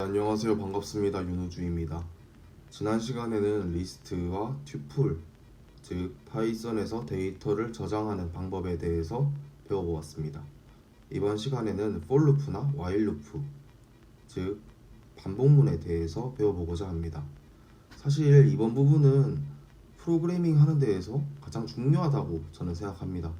안녕하세요. 반갑습니다. 윤우주입니다. 지난 시간에는 리스트와 튜플, 즉 파이썬에서 데이터를 저장하는 방법에 대해서 배워보았습니다. 이번 시간에는 for loop나 while loop, 즉 반복문에 대해서 배워보고자 합니다. 사실 이번 부분은 프로그래밍 하는 데에서 가장 중요하다고 저는 생각합니다.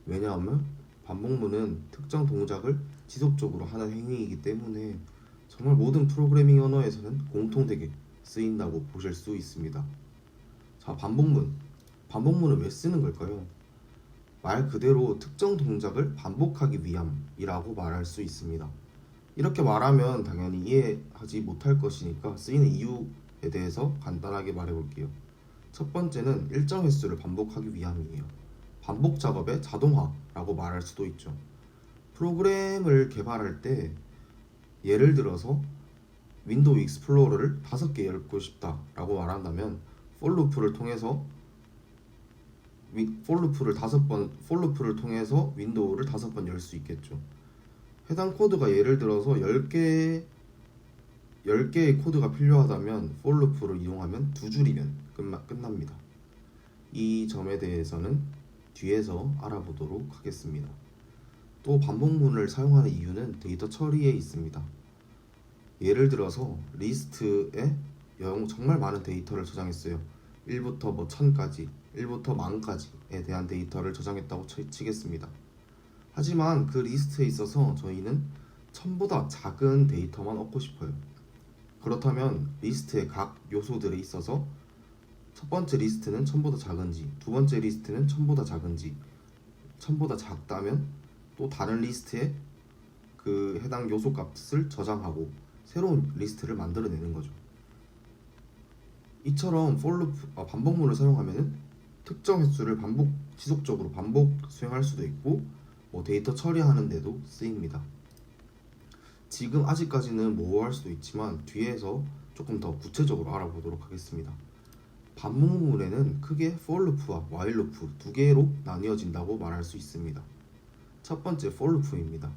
왜냐하면 반복문은 특정 동작을 지속적으로 하는 행위이기 때문에 정말 모든 프로그래밍 언어에서는 공통되게 쓰인다고 보실 수 있습니다. 자, 반복문. 반복문은 왜 쓰는 걸까요? 말 그대로 특정 동작을 반복하기 위함이라고 말할 수 있습니다. 이렇게 말하면 당연히 이해하지 못할 것이니까 쓰이는 이유에 대해서 간단하게 말해볼게요. 첫 번째는 일정 횟수를 반복하기 위함이에요. 반복 작업의 자동화라고 말할 수도 있죠. 프로그램을 개발할 때 예를 들어서 윈도우 익스플로러를 5개 열고 싶다라고 말한다면 for loop를 통해서 for loop를 통해서 윈도우를 5번 열 수 있겠죠. 해당 코드가 예를 들어서 10개의 코드가 필요하다면 for loop를 이용하면 2줄이면 끝납니다. 이 점에 대해서는 뒤에서 알아보도록 하겠습니다. 또 반복문을 사용하는 이유는 데이터 처리에 있습니다. 예를 들어서 리스트에 정말 많은 데이터를 저장했어요. 1부터 1000까지, 1부터 10,000까지에 대한 데이터를 저장했다고 치겠습니다. 하지만 그 리스트에 있어서 저희는 1000보다 작은 데이터만 얻고 싶어요. 그렇다면 리스트의 각 요소들에 있어서 첫 번째 리스트는 1000보다 작은지, 두 번째 리스트는 1000보다 작은지, 1000보다 작다면 또 다른 리스트에 그 해당 요소 값을 저장하고 새로운 리스트를 만들어내는 거죠. 이처럼 반복문을 사용하면 특정 횟수를 지속적으로 반복 수행할 수도 있고 데이터 처리하는 데도 쓰입니다. 지금 아직까지는 모호할 수도 있지만 뒤에서 조금 더 구체적으로 알아보도록 하겠습니다. 반복문에는 크게 for loop와 while loop 두 개로 나뉘어진다고 말할 수 있습니다. 첫 번째 for loop입니다.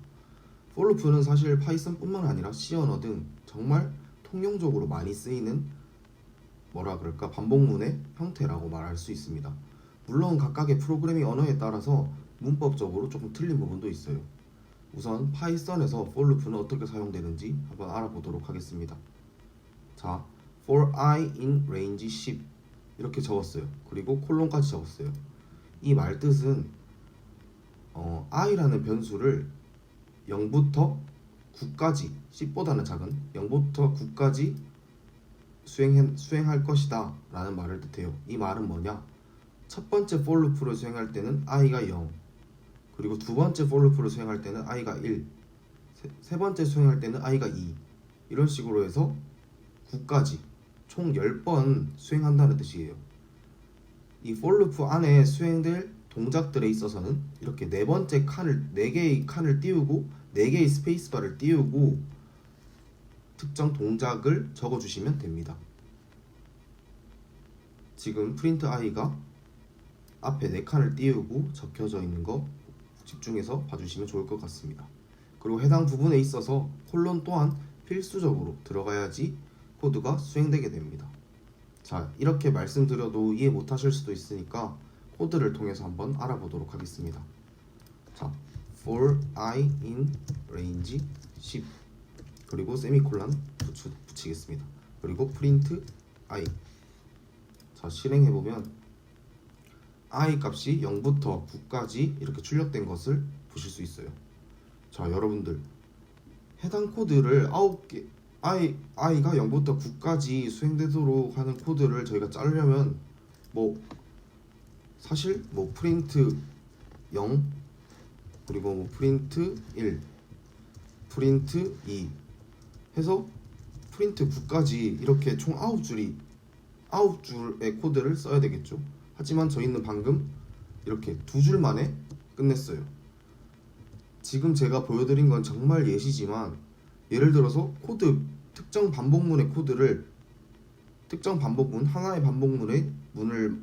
for loop는 사실 파이썬뿐만 아니라 C 언어 등 정말 통용적으로 많이 쓰이는 반복문의 형태라고 말할 수 있습니다. 물론 각각의 프로그래밍 언어에 따라서 문법적으로 조금 틀린 부분도 있어요. 우선 파이썬에서 for loop는 어떻게 사용되는지 한번 알아보도록 하겠습니다. 자, for I in range 10 이렇게 적었어요. 그리고 콜론까지 적었어요. 이 말뜻은 i라는 변수를 0부터 9까지 10보다는 작은 0부터 9까지 수행할 것이다 라는 말을 뜻해요. 이 말은 뭐냐? 첫 번째 for loop를 수행할 때는 i가 0, 그리고 두 번째 for loop를 수행할 때는 i가 1, 세 번째 수행할 때는 i가 2, 이런 식으로 해서 9까지 총 10번 수행한다는 뜻이에요. 이 for loop 안에 수행될 동작들에 있어서는 이렇게 4개의 칸을 띄우고 4개의 스페이스바를 띄우고 특정 동작을 적어주시면 됩니다. 지금 print i가 앞에 4칸을 띄우고 적혀져 있는 거 집중해서 봐주시면 좋을 것 같습니다. 그리고 해당 부분에 있어서 콜론 또한 필수적으로 들어가야지 코드가 수행되게 됩니다. 자, 이렇게 말씀드려도 이해 못하실 수도 있으니까 코드를 통해서 한번 알아보도록 하겠습니다. 자, for I in range 10 그리고 세미콜론 붙이겠습니다. 그리고 print I. 자, 실행해보면 I 값이 0부터 9까지 이렇게 출력된 것을 보실 수 있어요. 자, 여러분들 해당 코드를 9개 i가 0부터 9까지 수행되도록 하는 코드를 저희가 자르려면 사실 print 0 그리고 print 1 print 2 해서 print 9까지 이렇게 총 9줄의 코드를 써야 되겠죠. 하지만 저희는 방금 이렇게 2줄 만에 끝냈어요. 지금 제가 보여드린 건 정말 예시지만 예를 들어서 특정 반복문의 코드를 하나의 반복문의 문을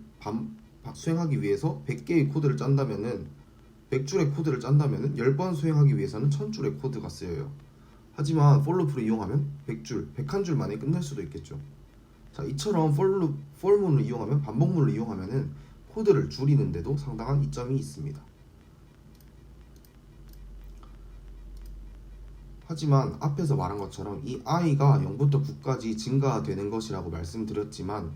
수행하기 위해서 100개의 코드를 짠다면은 100줄의 코드를 짠다면은 10번 수행하기 위해서는 1000줄의 코드가 쓰여요. 하지만 for loop를 이용하면 100줄, 101줄 만에 끝낼 수도 있겠죠. 자, 이처럼 for 문을 이용하면, 반복문을 이용하면은 코드를 줄이는데도 상당한 이점이 있습니다. 하지만 앞에서 말한 것처럼 이 i가 0부터 9까지 증가되는 것이라고 말씀드렸지만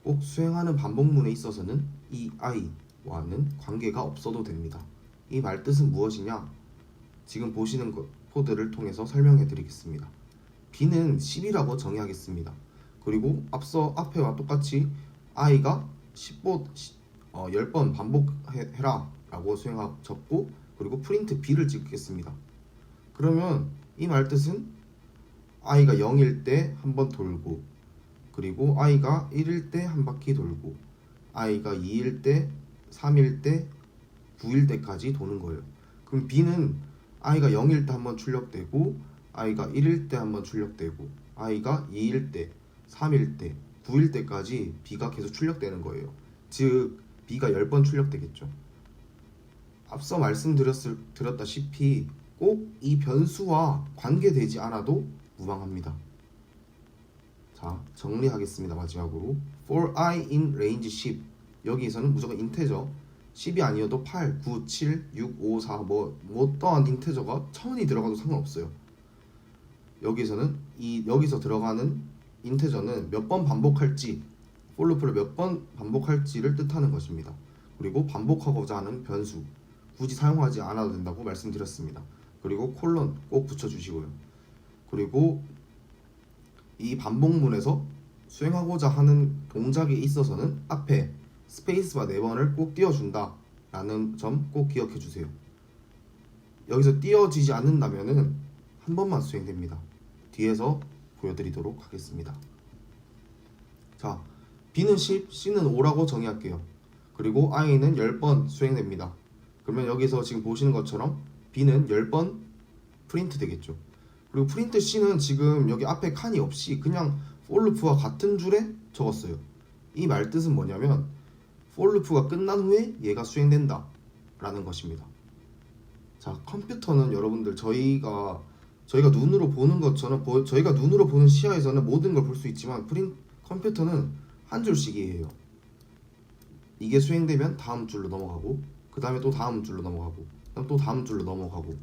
꼭 수행하는 반복문에 있어서는 이 i와는 관계가 없어도 됩니다. 이 말뜻은 무엇이냐? 지금 보시는 코드를 통해서 설명해 드리겠습니다. b는 10이라고 정의하겠습니다. 그리고 앞에와 똑같이 i가 10번 반복해라 라고 적고, 그리고 프린트 b를 찍겠습니다. 그러면 이 말뜻은 i가 0일 때 한 번 돌고, 그리고 i가 1일 때 한 바퀴 돌고, i가 2일 때, 3일 때, 9일 때까지 도는 거예요. 그럼 b는 i가 0일 때 한 번 출력되고, i가 1일 때 한 번 출력되고, i가 2일 때, 3일 때, 9일 때까지 b가 계속 출력되는 거예요. 즉 b가 10번 출력되겠죠. 앞서 말씀드렸다시피 꼭 이 변수와 관계되지 않아도 무방합니다. 자, 정리하겠습니다. 마지막으로 for I in range 10, 여기에서는 무조건 인테저, 10이 아니어도 8, 9, 7, 6, 5, 4 뭐 어떠한 인테저가 1000이 들어가도 상관없어요. 여기서 들어가는 인테저는 몇 번 반복할지, for loop를 몇 번 반복할지를 뜻하는 것입니다. 그리고 반복하고자 하는 변수, 굳이 사용하지 않아도 된다고 말씀드렸습니다. 그리고 콜론 꼭 붙여주시고요. 그리고 이 반복문에서 수행하고자 하는 동작에 있어서는 앞에 스페이스바 4번을 꼭 띄워준다 라는 점 꼭 기억해 주세요. 여기서 띄워지지 않는다면은 한 번만 수행됩니다. 뒤에서 보여드리도록 하겠습니다. 자, b는 10, c는 5라고 정의할게요. 그리고 i는 10번 수행됩니다. 그러면 여기서 지금 보시는 것처럼 b는 10번 프린트 되겠죠. 그리고 프린트 c는 지금 여기 앞에 칸이 없이 그냥 for loop와 같은 줄에 적었어요. 이 말뜻은 뭐냐면 for loop가 끝난 후에 얘가 수행된다 라는 것입니다. 자, 컴퓨터는 여러분들 저희가 눈으로 보는 것처럼 저희가 눈으로 보는 시야에서는 모든 걸 볼 수 있지만 컴퓨터는 한 줄씩이에요. 이게 수행되면 다음 줄로 넘어가고, 그 다음에 또 다음 줄로 넘어가고, 또 다음 줄로 넘어가고,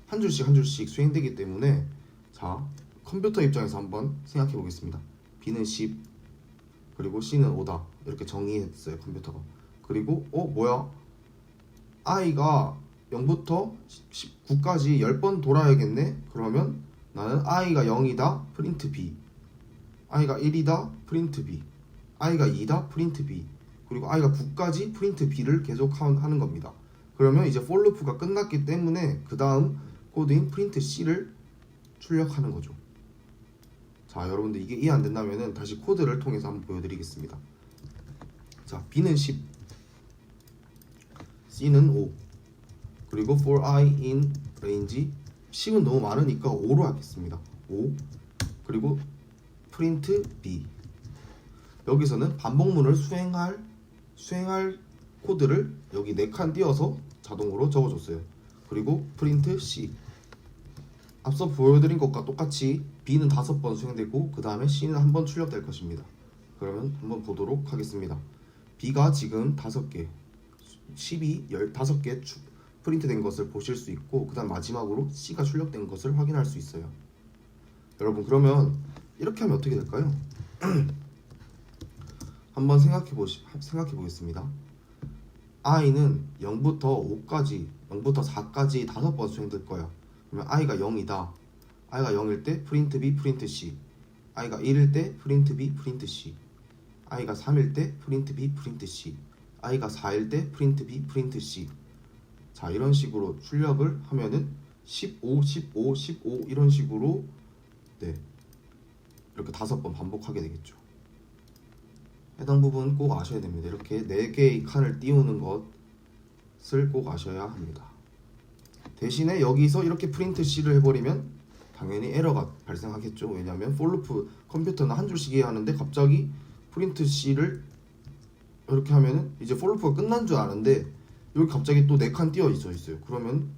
한 줄씩 수행되기 때문에, 자, 컴퓨터 입장에서 한번 생각해 보겠습니다. b는 10, 그리고 c는 5다 이렇게 정의했어요, 컴퓨터가. 그리고 뭐야, i가 0부터 9까지 10번 돌아야겠네. 그러면 나는 i가 0이다 프린트 b, i가 1이다 프린트 b, i가 2다 프린트 b, 그리고 i가 9까지 프린트 b를 계속 하는 겁니다. 그러면 이제 for loop가 끝났기 때문에 그 다음 코드인 프린트 c를 출력하는 거죠. 자, 여러분들 이게 이해 안 된다면은 다시 코드를 통해서 한번 보여드리겠습니다. 자, b는 10, c는 5, 그리고 for I in range 10은 너무 많으니까 5로 하겠습니다. 5, 그리고 print b. 여기서는 반복문을 수행할 코드를 여기 4칸 띄워서 자동으로 적어줬어요. 그리고 print c. 앞서 보여드린 것과 똑같이 b는 5번 수행되고 그 다음에 c는 한 번 출력될 것입니다. 그러면 한번 보도록 하겠습니다. b가 지금 5개, 10이 15개 프린트 된 것을 보실 수 있고, 그 다음 마지막으로 c가 출력된 것을 확인할 수 있어요. 여러분, 그러면 이렇게 하면 어떻게 될까요? 한번 생각해 보겠습니다. i는 0부터 5까지, 0부터 4까지 5번 수행될 거야. 그러면 i가 0이다. i가 0일 때 프린트 b, 프린트 c. i가 1일 때 프린트 b, 프린트 c. i가 3일 때 프린트 b, 프린트 c. i가 4일 때 프린트 b, 프린트 c. 자, 이런 식으로 출력을 하면은 15, 15, 15 이런 식으로 이렇게 5번 반복하게 되겠죠. 해당 부분 꼭 아셔야 됩니다. 이렇게 4개의 칸을 띄우는 것을 꼭 아셔야 합니다. 대신에 여기서 이렇게 프린트 C를 해버리면 당연히 에러가 발생하겠죠. 왜냐하면 for loop 컴퓨터는 한 줄씩 해야 하는데 갑자기 프린트 C를 이렇게 하면은 이제 for loop가 끝난 줄 아는데 여기 갑자기 또 4칸 띄어 있어요. 그러면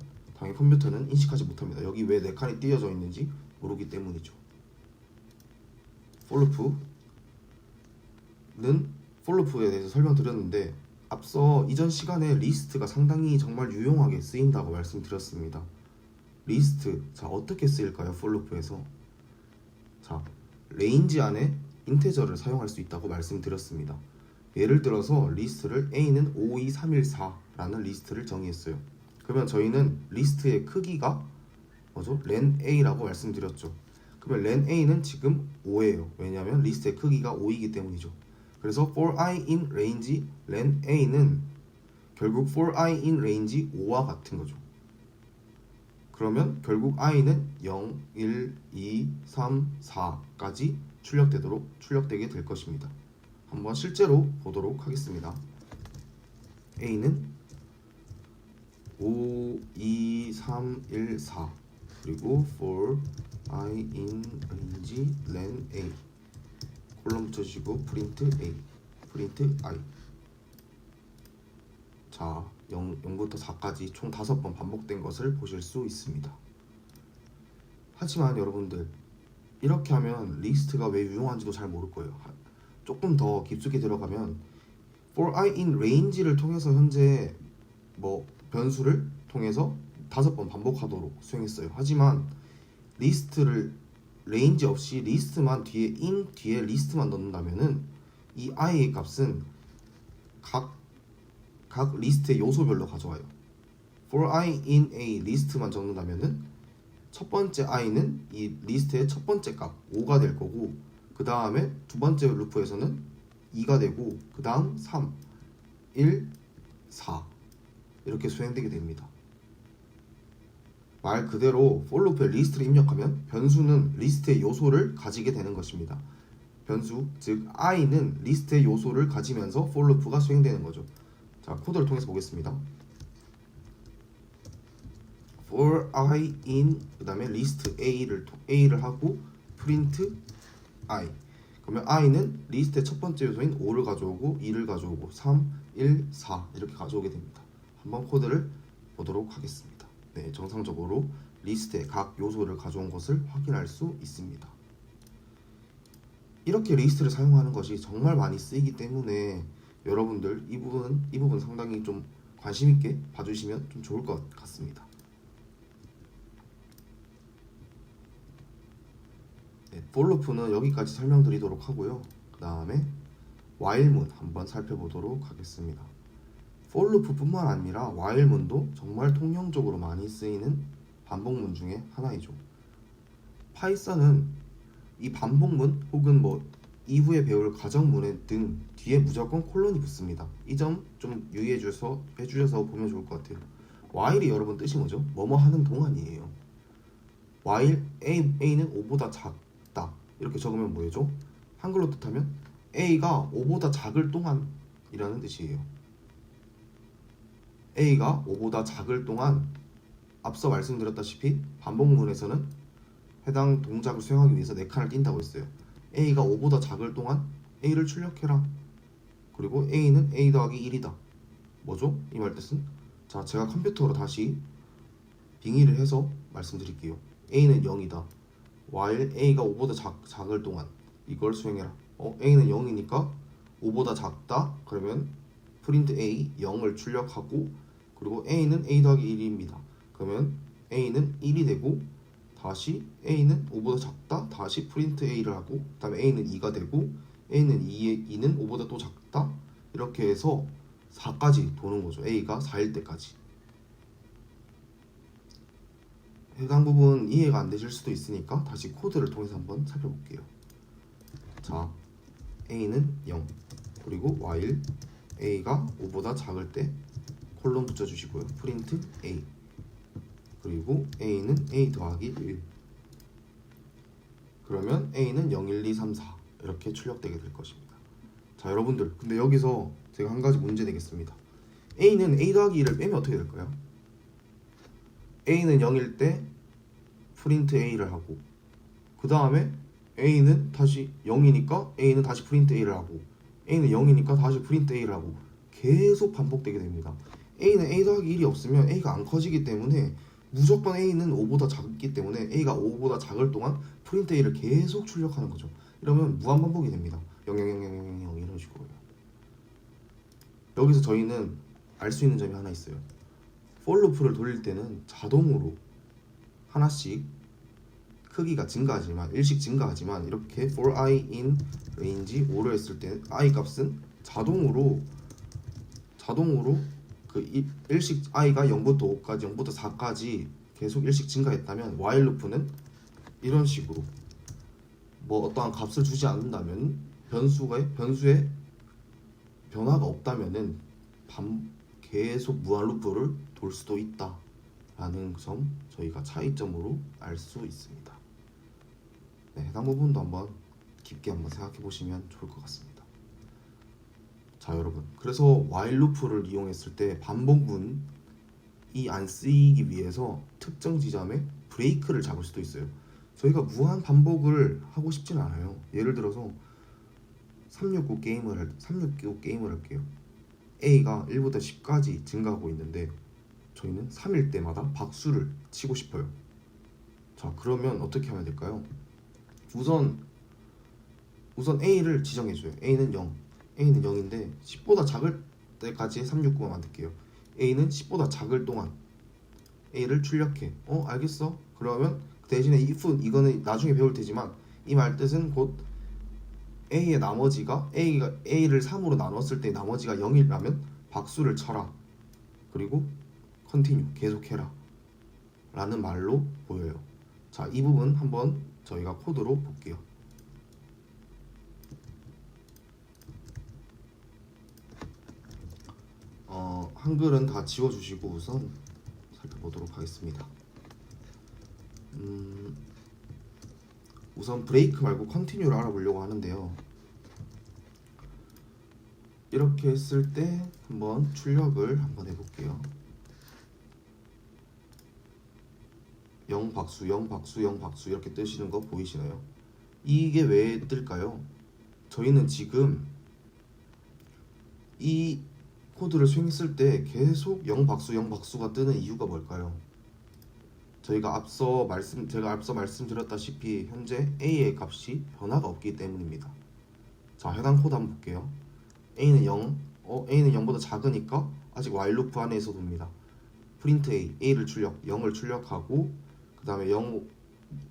당연히 컴퓨터는 인식하지 못합니다. 여기 왜 4칸이 띄어져 있는지 모르기 때문이죠. for loop에 대해서 설명드렸는데 앞서 이전 시간에 리스트가 상당히 정말 유용하게 쓰인다고 말씀드렸습니다. 리스트, 자 어떻게 쓰일까요? for loop에서 자 레인지 안에 인테저를 사용할 수 있다고 말씀드렸습니다. 예를 들어서 리스트를 A는 52314라는 리스트를 정의했어요. 그러면 저희는 리스트의 크기가 뭐죠? len A라고 말씀드렸죠. 그러면 len A는 지금 5예요. 왜냐하면 리스트의 크기가 5이기 때문이죠. 그래서 for I in range len A는 결국 for I in range 5와 같은 거죠. 그러면 결국 I는 0, 1, 2, 3, 4까지 출력되게 될 것입니다. 한번 실제로 보도록 하겠습니다. A는 5, 2, 3, 1, 4 그리고 for I in range len A 콜럼 붙여주시고 print A, print I. 자 0부터 4까지 총 5번 반복된 것을 보실 수 있습니다. 하지만 여러분들 이렇게 하면 리스트가 왜 유용한지도 잘 모를 거예요. 조금 더 깊숙이 들어가면 for I in range를 통해서 현재 변수를 통해서 5번 반복하도록 수행했어요. 하지만 리스트를 range 없이 리스트만 뒤에 in 뒤에 리스트만 넣는다면은 이 i의 값은 각 리스트의 요소별로 가져와요. for I in a 리스트만 적는다면은 첫 번째 i는 이 리스트의 첫 번째 값 5가 될 거고 그 다음에 두 번째 루프에서는 2가 되고 그 다음 3, 1, 4 이렇게 수행되게 됩니다. 말 그대로 for loop에 리스트를 입력하면 변수는 리스트의 요소를 가지게 되는 것입니다. 변수, 즉 i는 리스트의 요소를 가지면서 for loop가 수행되는 거죠. 자, 코드를 통해서 보겠습니다. for I in 그 다음에 리스트 A를 하고 print I. 그러면 i는 리스트의 첫 번째 요소인 5를 가져오고 2를 가져오고 3, 1, 4 이렇게 가져오게 됩니다. 한번 코드를 보도록 하겠습니다. 네, 정상적으로 리스트의 각 요소를 가져온 것을 확인할 수 있습니다. 이렇게 리스트를 사용하는 것이 정말 많이 쓰이기 때문에 여러분들 이 부분 상당히 좀 관심 있게 봐주시면 좀 좋을 것 같습니다. 네, for loop는 여기까지 설명드리도록 하고요. 그 다음에 while문 한번 살펴보도록 하겠습니다. for loop뿐만 아니라 while문도 정말 통용적으로 많이 쓰이는 반복문 중에 하나이죠. 파이썬은 이 반복문 혹은 이후에 배울 가정문에 등 뒤에 무조건 콜론이 붙습니다. 이 점 좀 유의해주셔서 보면 좋을 것 같아요. while이 여러분 뜻이 뭐죠? 뭐뭐 하는 동안이에요. while A는 5보다 작다 이렇게 적으면 뭐죠? 한글로 뜻하면 A가 5보다 작을 동안이라는 뜻이에요. A가 5보다 작을 동안 앞서 말씀드렸다시피 반복문에서는 해당 동작을 수행하기 위해서 4칸을 띈다고 했어요. A가 5보다 작을 동안 A를 출력해라. 그리고 A는 A 더하기 1이다. 뭐죠? 이 말 뜻은? 자, 제가 컴퓨터로 다시 빙의를 해서 말씀드릴게요. A는 0이다. while A가 5보다 작을 동안 이걸 수행해라. A는 0이니까 5보다 작다. 그러면 print A 0을 출력하고 그리고 A는 A 더하기 1입니다. 그러면 A는 1이 되고 다시 A는 5보다 작다. 다시 print A를 하고 그 다음에 A는 2가 되고 A는 2는 5보다 또 작다. 이렇게 해서 4까지 도는 거죠. A가 4일 때까지. 해당 부분 이해가 안 되실 수도 있으니까 다시 코드를 통해서 한번 살펴볼게요. 자, A는 0 그리고 while A가 5보다 작을 때 콜론 붙여주시고요. print A 그리고 A는 A 더하기 1 그러면 A는 0, 1, 2, 3, 4 이렇게 출력되게 될 것입니다. 자, 여러분들 근데 여기서 제가 한 가지 문제 내겠습니다. A는 A 더하기 1을 빼면 어떻게 될까요? A는 0일 때 print A를 하고 그 다음에 A는 다시 0이니까 A는 다시 print A를 하고 A는 0이니까 다시 print A를 하고 계속 반복되게 됩니다. A는 A 더하기 1이 없으면 A가 안 커지기 때문에 무조건 A는 5보다 작기 때문에 A가 5보다 작을 동안 프린트 A를 계속 출력하는 거죠. 이러면 무한반복이 됩니다. 00000 이런 식으로요. 여기서 저희는 알 수 있는 점이 하나 있어요. for loop를 돌릴 때는 자동으로 하나씩 크기가 증가하지만 일씩 증가하지만 이렇게 for i in range 5를 했을 때 i 값은 자동으로 그 일씩 i가 0부터 5까지 0부터 4까지 계속 일씩 증가했다면 while loop는 이런 식으로 뭐 어떠한 값을 주지 않는다면 변수에 변화가 없다면은 계속 무한 루프를 돌 수도 있다 라는 점 저희가 차이점으로 알 수 있습니다. 네, 해당 부분도 한번 깊게 한번 생각해 보시면 좋을 것 같습니다. 자 여러분, 그래서 while 루프를 이용했을 때 반복문이 안 쓰이기 위해서 특정 지점에 브레이크를 잡을 수도 있어요. 저희가 무한 반복을 하고 싶진 않아요. 예를 들어서 369 게임을 할게요. A가 1부터 10까지 증가하고 있는데 저희는 3일 때마다 박수를 치고 싶어요. 자 그러면 어떻게 하면 될까요? 우선 A를 지정해줘요. A는 0인데 10보다 작을 때까지 369만 만들게요. A는 10보다 작을 동안 A를 출력해. 알겠어. 그러면 그 대신에 if 이거는 나중에 배울 테지만 이 말 뜻은 곧 A의 나머지가 A를 3으로 나눴을 때 나머지가 0이라면 박수를 쳐라. 그리고 continue 계속해라 라는 말로 보여요. 자, 이 부분 한번 저희가 코드로 볼게요. 한글은 다 지워주시고 우선 살펴보도록 하겠습니다. 우선 브레이크 말고 컨티뉴를 알아보려고 하는데요. 이렇게 했을 때 한번 출력을 한번 해볼게요. 0박수 0박수 0박수 이렇게 뜨시는 거 보이시나요? 이게 왜 뜰까요? 저희는 지금 이 코드를 수행했을 때 계속 0박수 0박수가 뜨는 이유가 뭘까요? 제가 앞서 말씀드렸다시피 현재 A의 값이 변화가 없기 때문입니다. 자, 해당 코드 한번 볼게요. A는 0보다 작으니까 아직 while 루프 안에서 돕니다. print A를 0을 출력하고 그 다음에 3으로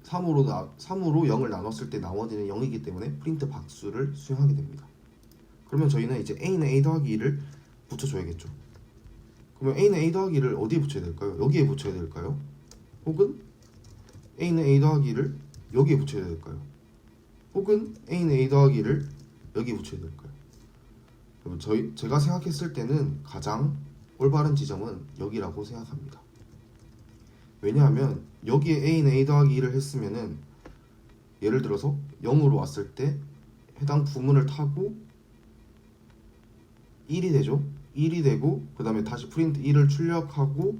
0을 나눴을 때 나머지는 0이기 때문에 print 박수를 수행하게 됩니다. 그러면 저희는 이제 A는 A 더하기 2를 붙여줘야겠죠. 그러면 A는 A 더하기 2를 어디에 붙여야 될까요? 여기에 붙여야 될까요? 혹은 A는 A 더하기 2를 여기에 붙여야 될까요? 혹은 A는 A 더하기 2를 여기에 붙여야 될까요? 제가 생각했을 때는 가장 올바른 지점은 여기라고 생각합니다. 왜냐하면 여기에 A는 A 더하기 2를 했으면은 예를 들어서 0으로 왔을 때 해당 부문을 타고 1이 되죠. 1이 되고 그 다음에 다시 프린트 1을 출력하고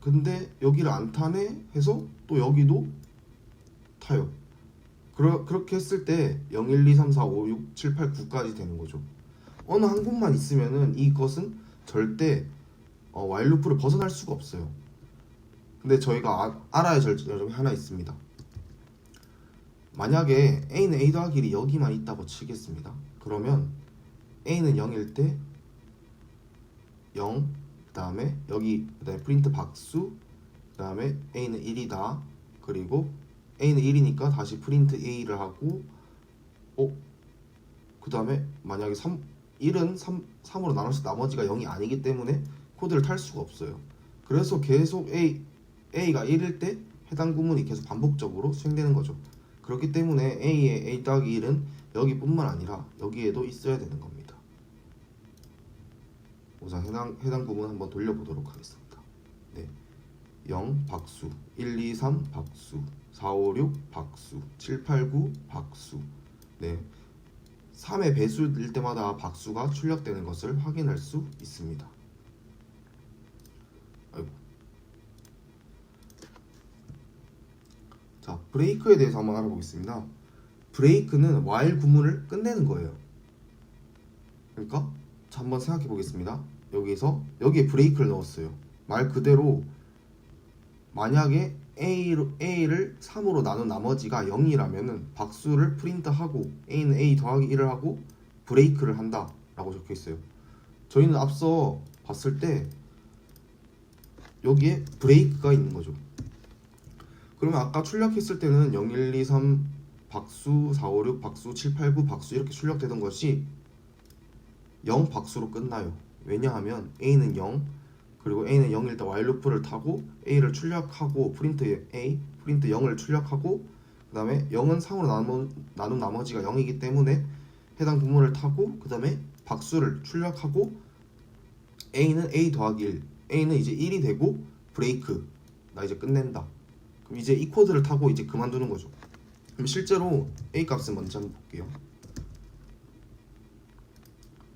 근데 여기를 안 타네 해서 또 여기도 타요. 그렇게 했을 때 0, 1, 2, 3, 4, 5, 6, 7, 8, 9까지 되는 거죠. 어느 한 곳만 있으면은 이것은 절대 while 루프를 벗어날 수가 없어요. 근데 저희가 알아야 될 점이 하나 있습니다. 만약에 A는 A 더하기 1이 여기만 있다고 치겠습니다. 그러면 A는 0일 때 0, 그 다음에 여기 그 다음에 프린트 박수, 그 다음에 A는 1이다. 그리고 A는 1이니까 다시 프린트 A를 하고 그 다음에 만약에 1은 3으로 나눴을 때 나머지가 0이 아니기 때문에 코드를 탈 수가 없어요. 그래서 계속 A가 1일 때 해당 구문이 계속 반복적으로 수행되는 거죠. 그렇기 때문에 A의 A 더하기 1은 여기뿐만 아니라 여기에도 있어야 되는 겁니다. 우선 해당 구문 한번 돌려보도록 하겠습니다. 네, 0 박수, 1, 2, 3 박수, 4, 5, 6 박수, 7, 8, 9 박수. 네, 3의 배수일 때마다 박수가 출력되는 것을 확인할 수 있습니다. 자, 브레이크에 대해서 한번 알아보겠습니다. 브레이크는 while 구문을 끝내는 거예요. 그러니까 자, 한번 생각해 보겠습니다. 여기에 브레이크를 넣었어요. 말 그대로 만약에 A를 3으로 나눈 나머지가 0이라면은 박수를 프린트하고 A는 A 더하기 1을 하고 브레이크를 한다 라고 적혀 있어요. 저희는 앞서 봤을 때 여기에 브레이크가 있는 거죠. 그러면 아까 출력했을 때는 0, 1, 2, 3 박수, 4, 5, 6 박수, 7, 8, 9 박수 이렇게 출력되던 것이 0 박수로 끝나요. 왜냐하면 A는 0, 그리고 A는 0일 때 while 루프를 타고 A를 출력하고 프린트 A, 프린트 0을 출력하고 그 다음에 0은 3으로 나눈 나머지가 0이기 때문에 해당 부문을 타고 그 다음에 박수를 출력하고 A는 A 더하기 1, A는 이제 1이 되고 브레이크, 나 이제 끝낸다. 그럼 이제 이 코드를 타고 이제 그만두는 거죠. 그럼 실제로 A 값은 먼저 한번 볼게요.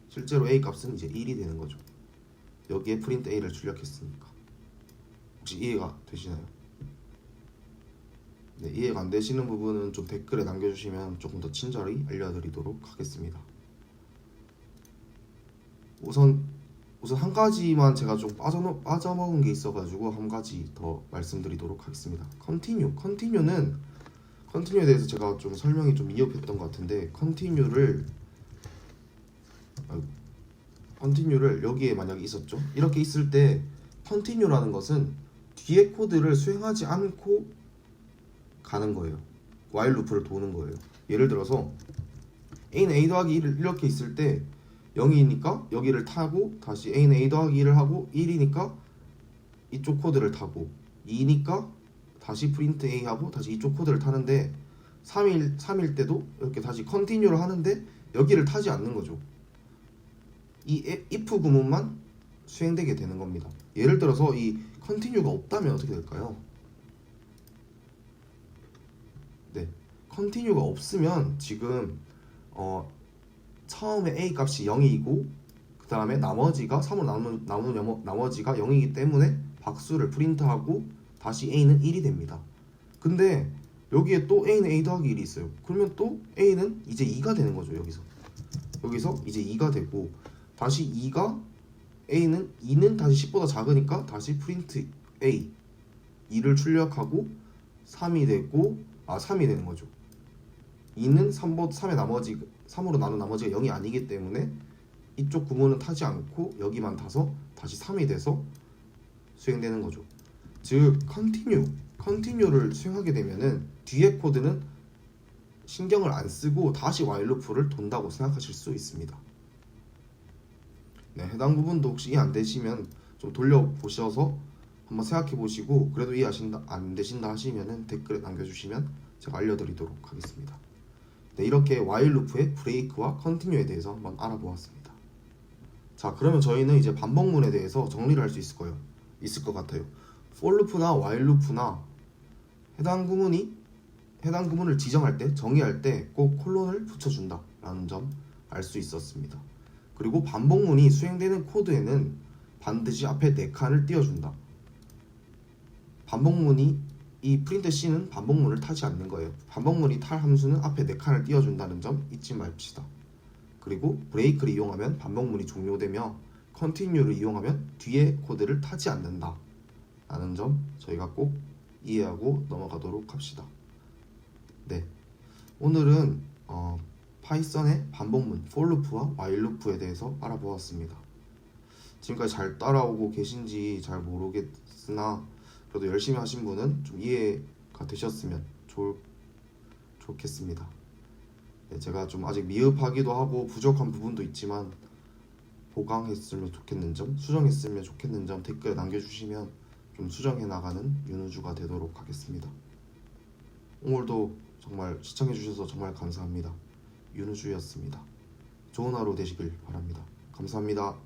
실제로 A 값은 이제 1이 되는 거죠. 여기에 프린트 A를 출력했으니까. 혹시 이해가 되시나요? 네, 이해가 안 되시는 부분은 좀 댓글에 남겨주시면 조금 더 친절히 알려드리도록 하겠습니다. 우선 한 가지만 제가 좀 빠져먹은 게 있어가지고 한 가지 더 말씀드리도록 하겠습니다. 컨티뉴에 대해서 제가 좀 설명이 좀 미흡했던 것 같은데 컨티뉴를 여기에 만약에 있었죠. 이렇게 있을 때 컨티뉴라는 것은 뒤에 코드를 수행하지 않고 가는 거예요. while 루프를 도는 거예요. 예를 들어서 A는 A 더하기 1을 이렇게 있을 때 0이니까 여기를 타고 다시 A는 A 더하기 1을 하고 1이니까 이쪽 코드를 타고 2니까 다시 프린트 A 하고 다시 이쪽 코드를 타는데 3일 때도 이렇게 다시 컨티뉴를 하는데 여기를 타지 않는 거죠. 이 if 구문만 수행되게 되는 겁니다. 예를 들어서 이 컨티뉴가 없다면 어떻게 될까요? 네, 컨티뉴가 없으면 지금 처음에 A 값이 0이고 그 다음에 나머지가 3으로 나누는 나머지가 0이기 때문에 박수를 프린트하고 다시 A는 1이 됩니다. 근데 여기에 또 A는 A 더하기 1이 있어요. 그러면 또 A는 이제 2가 되는 거죠. 여기서 이제 2가 되고 다시 2는 다시 10보다 작으니까 다시 프린트 A 2를 출력하고 3이 되는 거죠. 2는 3으로 나눈 나머지가 0이 아니기 때문에 이쪽 구문은 타지 않고 여기만 타서 다시 3이 돼서 수행되는 거죠. 즉 컨티뉴를 수행하게 되면은 뒤에 코드는 신경을 안 쓰고 다시 while 루프를 돈다고 생각하실 수 있습니다. 네, 해당 부분도 혹시 이해 안 되시면 좀 돌려보셔서 한번 생각해 보시고 그래도 이해 안 되신다 하시면은 댓글에 남겨주시면 제가 알려드리도록 하겠습니다. 네, 이렇게 while 루프의 브레이크와 컨티뉴에 대해서 한번 알아보았습니다. 자, 그러면 저희는 이제 반복문에 대해서 정리를 할 수 있을 것 같아요. for 루프나 while 루프나 해당 구문을 지정할 때, 정의할 때 꼭 콜론을 붙여준다 라는 점 알 수 있었습니다. 그리고 반복문이 수행되는 코드에는 반드시 앞에 4칸을 띄워준다. 이 프린트 C는 반복문을 타지 않는 거예요. 반복문이 탈 함수는 앞에 4칸을 띄워준다는 점 잊지 맙시다. 그리고 브레이크를 이용하면 반복문이 종료되며 컨티뉴를 이용하면 뒤에 코드를 타지 않는다 라는 점 저희가 꼭 이해하고 넘어가도록 합시다. 네, 오늘은 파이썬의 반복문 for 루프와 while 루프에 대해서 알아보았습니다. 지금까지 잘 따라오고 계신지 잘 모르겠으나 그래도 열심히 하신 분은 좀 이해가 되셨으면 좋겠습니다. 네, 제가 좀 아직 미흡하기도 하고 부족한 부분도 있지만 보강했으면 좋겠는 점, 수정했으면 좋겠는 점 댓글에 남겨주시면 좀 수정해 나가는 윤우주가 되도록 하겠습니다. 오늘도 정말 시청해주셔서 정말 감사합니다. 윤우주였습니다. 좋은 하루 되시길 바랍니다. 감사합니다.